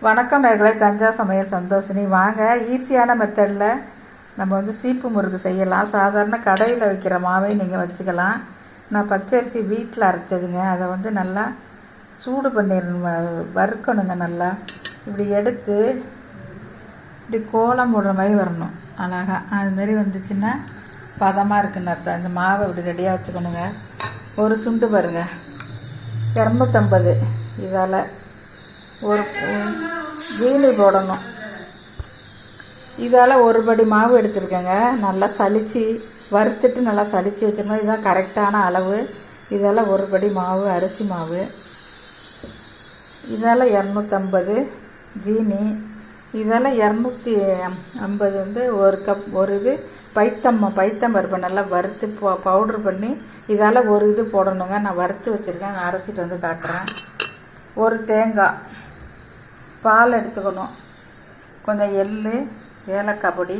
வணக்கம் நேயர்களே, தஞ்சா சமையல் சந்தோஷினி. வாங்க, ஈஸியான மெத்தடில் நம்ம வந்து சீப்பு முறுக்கு செய்யலாம். சாதாரண கடையில் வைக்கிற மாவை நீங்கள் வச்சுக்கலாம். நான் பச்சரிசி வீட்டில் அரைச்சதுங்க. அதை வந்து நல்லா சூடு பண்ணிடணும், வறுக்கணுங்க. நல்லா இப்படி எடுத்து இப்படி கோலம் போடுற மாதிரி வரணும் அழகாக. அதுமாரி வந்துச்சுன்னா பதமாக இருக்குன்னு அர்த்தம். இந்த மாவை இப்படி ரெடியாக வச்சுக்கணுங்க. ஒரு சுண்டு பாருங்கள், 250. இதால் ஒரு ஜீனி போடணும். இதால் ஒரு படி மாவு எடுத்துருக்கேங்க. நல்லா சலித்து வறுத்துட்டு நல்லா சலித்து வச்சோம்னா இதுதான் கரெக்டான அளவு. இதால் ஒரு படி மாவு, அரிசி மாவு. இதால் 250 ஜீனி. இதால் 250 வந்து ஒரு கப். ஒரு இது பைத்தம் பருப்பை நல்லா வறுத்து பவுட்ரு பண்ணி இதால் ஒரு இது போடணுங்க. நான் வறுத்து வச்சுருக்கேன், நான் அரைச்சிட்டு வந்து காட்டுறேன். ஒரு தேங்காய், பால் எடுத்துக்கணும், கொஞ்சம் எள், ஏலக்காய் பொடி,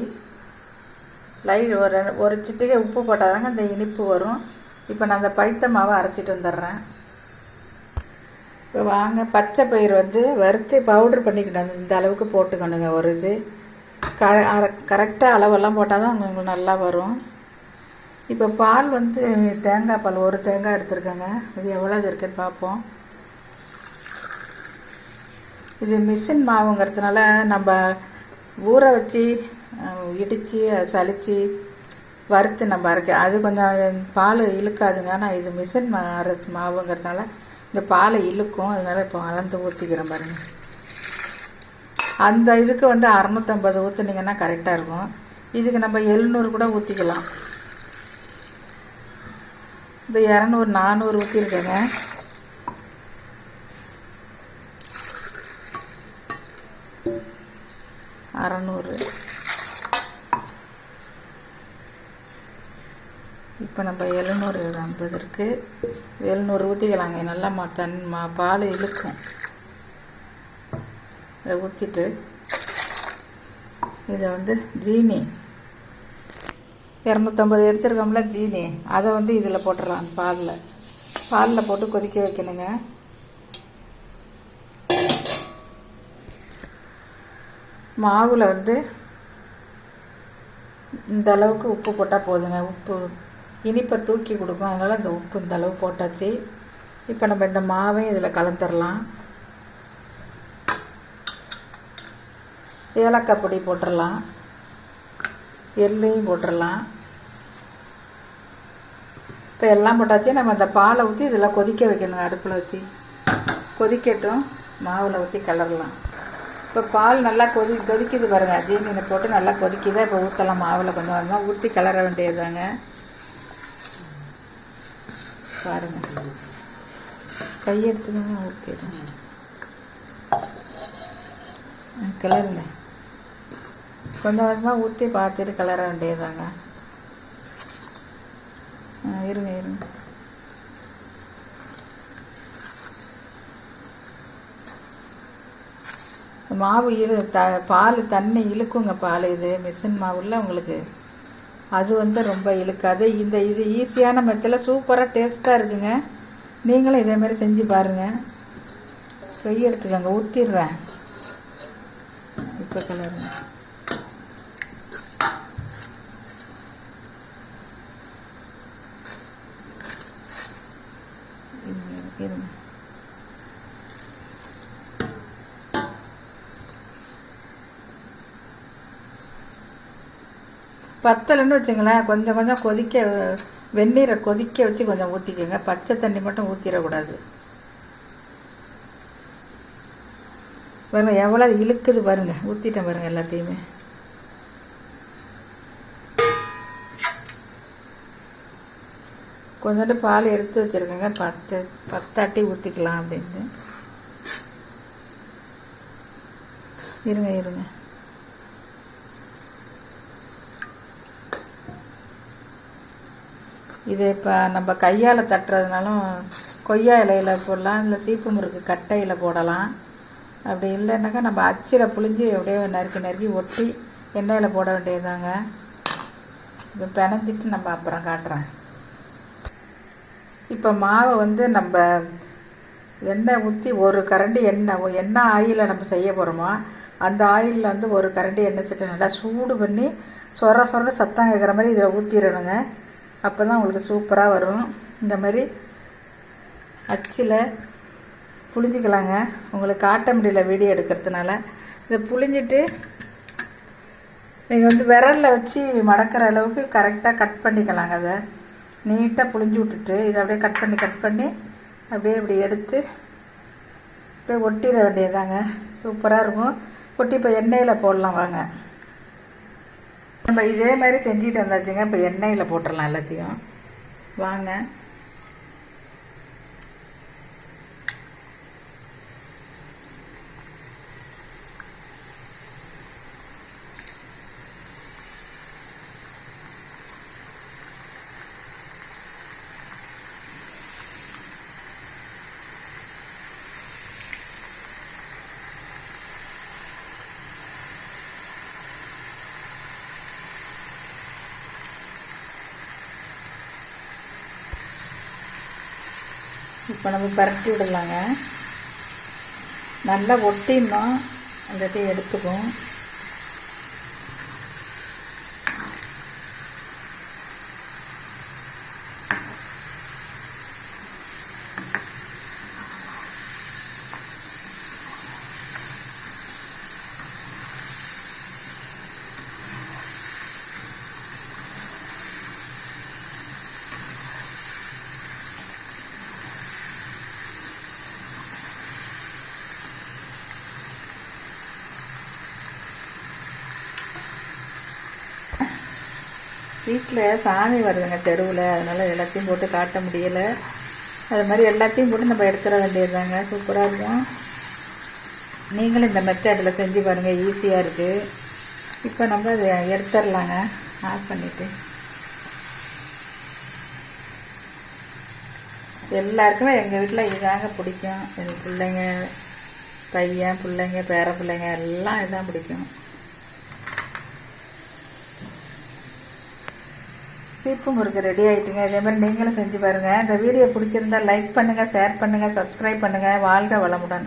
ஒரு சிட்டிகை உப்பு போட்டால் தாங்க இந்த இனிப்பு வரும். இப்போ நான் அந்த பைத்த மாவை அரைச்சிட்டு வந்துடுறேன். இப்போ வாங்க, பச்சை பயிர் வந்து வறுத்து பவுட்ரு பண்ணிக்கணும். இந்த அளவுக்கு போட்டுக்கணுங்க. ஒரு இது கரெக்டாக அளவெல்லாம் போட்டால் தான் உங்களுக்கு நல்லா வரும். இப்போ பால் வந்து தேங்காய் பால், ஒரு தேங்காய் எடுத்துருக்கேங்க. இது எவ்வளோ இது இருக்குன்னு பார்ப்போம். இது மிஷின் மாவுங்கிறதுனால நம்ம ஊற வச்சு இடித்து சலித்து வறுத்து நம்ம அரைக்க அது கொஞ்சம் பால் இழுக்காதுங்க. ஆனால் இது மிஷின் அரைச்சி மாவுங்கிறதுனால இந்த பாலை இழுக்கும். அதனால இப்போ அளந்து ஊற்றிக்கிறேன் பாருங்க. அந்த இதுக்கு வந்து 650 ஊற்றுனீங்கன்னா கரெக்டாக இருக்கும். இதுக்கு நம்ம 700 கூட ஊற்றிக்கலாம். இப்போ 200 400 ஊற்றிருக்கேங்க. இப்போ நம்ம 750 இருக்குது. 700 ஊற்றிக்கலாங்க. நல்லா பால் இழுக்கும். இதை ஊற்றிட்டு இதை வந்து ஜீனி 250 எடுத்துருக்கோம்ல ஜீனி, அதை வந்து இதில் போட்டுடலாம். பாலில் போட்டு கொதிக்க வைக்கணுங்க. மாவில் வந்து இந்த அளவுக்கு உப்பு போட்டால் போதுங்க. உப்பு இனிப்பை தூக்கி கொடுக்கும், அதனால் இந்த உப்பு இந்த அளவு போட்டாச்சு. இப்போ நம்ம இந்த மாவையும் இதில் கலந்துடலாம். ஏலக்காய் பொடி போட்டுடலாம், எள்ளையும் போட்டுடலாம். இப்போ எல்லாம் போட்டாச்சு. நம்ம அந்த பாலை ஊற்றி இதில் கொதிக்க வைக்கணுங்க. அடுப்பில் வச்சு கொதிக்கட்டும். மாவில் ஊற்றி கிளறலாம். இப்போ பால் நல்லா கொதிக்குது பாருங்கள். ஜீனியில் போட்டு நல்லா கொதிக்குது. இப்போ ஊற்றலாம். மாவில் கொஞ்சம் கொஞ்சமாக ஊற்றி கிளற வேண்டியதுதாங்க. பாருங்கள், கையெடுத்துதாங்க ஊற்றிடுங்க. கிளறுங்க. கொஞ்சம் கொஞ்சமாக ஊற்றி பார்த்துட்டு கிளற வேண்டியதுதாங்க. இருங்க. மாவு பால் தண்ணி இழுக்குங்க. பால் இது மிஷின் மாவுல உங்களுக்கு அது வந்து ரொம்ப இழுக்காது. இது ஈஸியான மெத்தடில் சூப்பராக டேஸ்ட்டாக இருக்குங்க. நீங்களும் இதேமாரி செஞ்சு பாருங்கள். கையை எடுத்துக்கோங்க, ஊற்றிடுறேன். இப்போ கிளறுங்க. இருங்க. பத்தலைன்னு வச்சுங்களேன், கொஞ்சம் கொஞ்சம் வெந்நீரை கொதிக்க வச்சு கொஞ்சம் ஊற்றிக்கோங்க. பச்சை தண்ணி மட்டும் ஊற்றிடக்கூடாது. பாருங்க எவ்வளோ இழுக்குது பாருங்க. ஊற்றிட்டேன் பாருங்க எல்லாத்தையுமே. கொஞ்சோண்டு பால் எடுத்து வச்சுருக்கேங்க. 10 அட்டி ஊற்றிக்கலாம் அப்படின்ட்டு. இருங்க. இது இப்போ நம்ம கையால் தட்டுறதுனாலும் கொய்யா இலையில் போடலாம், இல்லை சீப்பு முறுக்கு கட்டையில் போடலாம். அப்படி இல்லைன்னாக்கா நம்ம அச்சில் புழிஞ்சு எப்படியோ நறுக்கி ஒட்டி எண்ணெயில் போட வேண்டியதுதாங்க. இப்போ பிணைஞ்சிட்டு நம்ம அப்புறம் காட்டுறேன். இப்போ மாவை வந்து நம்ம எண்ணெய் ஊற்றி ஒரு கரண்டி எண்ணெய் என்ன ஆயிலில் நம்ம செய்ய போகிறோமோ அந்த ஆயிலில் வந்து ஒரு கரண்டி எண்ணெய் சட்டி நல்லா சூடு பண்ணி சொர சத்தம் கேட்குற மாதிரி இதில் ஊற்றிடணுங்க. அப்போ தான் உங்களுக்கு சூப்பராக வரும். இந்த மாதிரி அச்சில் புளிஞ்சிக்கலாங்க. உங்களுக்கு காட்ட முடியல வீடியோ எடுக்கிறதுனால. இதை புளிஞ்சிட்டு நீங்கள் வந்து விரலில் வச்சு மடக்கிற அளவுக்கு கரெக்டாக கட் பண்ணிக்கலாங்க. அதை நீட்டாக புளிஞ்சு விட்டுட்டு இதை அப்படியே கட் பண்ணி அப்படியே இப்படி எடுத்து அப்படியே ஒட்டிட வேண்டியதாங்க. சூப்பராக இருக்கும். ஒட்டி இப்போ எண்ணெயில் போடலாம் வாங்க. நம்ம இதே மாதிரி செஞ்சுட்டு வந்தாச்சுங்க. இப்போ எண்ணெயில் போட்டுடலாம் எல்லாத்தையும் வாங்க. இப்போ நம்ம பரட்டி விடலாங்க. நல்லா ஒட்டிடணும், எல்லாத்தையும் எடுத்துக்கும். வீட்டில் சாமி வருதுங்க தெருவில், அதனால் எல்லாத்தையும் போட்டு காட்ட முடியலை. அது மாதிரி எல்லாத்தையும் போட்டு நம்ம எடுத்துட வேண்டியதுதாங்க. சூப்பராக இருக்கும். நீங்களும் இந்த மெத்தடில் செஞ்சு பாருங்கள், ஈஸியாக இருக்குது. இப்போ நம்ம அதை எடுத்துடலாங்க ஆஃப் பண்ணிவிட்டு. எல்லாருக்குமே எங்கள் வீட்டில் இதுதாங்க பிடிக்கும். எங்கள் பிள்ளைங்க, பையன் பிள்ளைங்க, பேர பிள்ளைங்க எல்லாம் இதுதான் பிடிக்கும். சீப்பு முறுக்கு ரெடி ஆகிட்டுங்க. இதே மாதிரி நீங்களும் செஞ்சு பாருங்கள். இந்த வீடியோ பிடிச்சிருந்தா லைக் பண்ணுங்கள், ஷேர் பண்ணுங்கள், சப்ஸ்கிரைப் பண்ணுங்கள். வாழ்க வளமுடன்.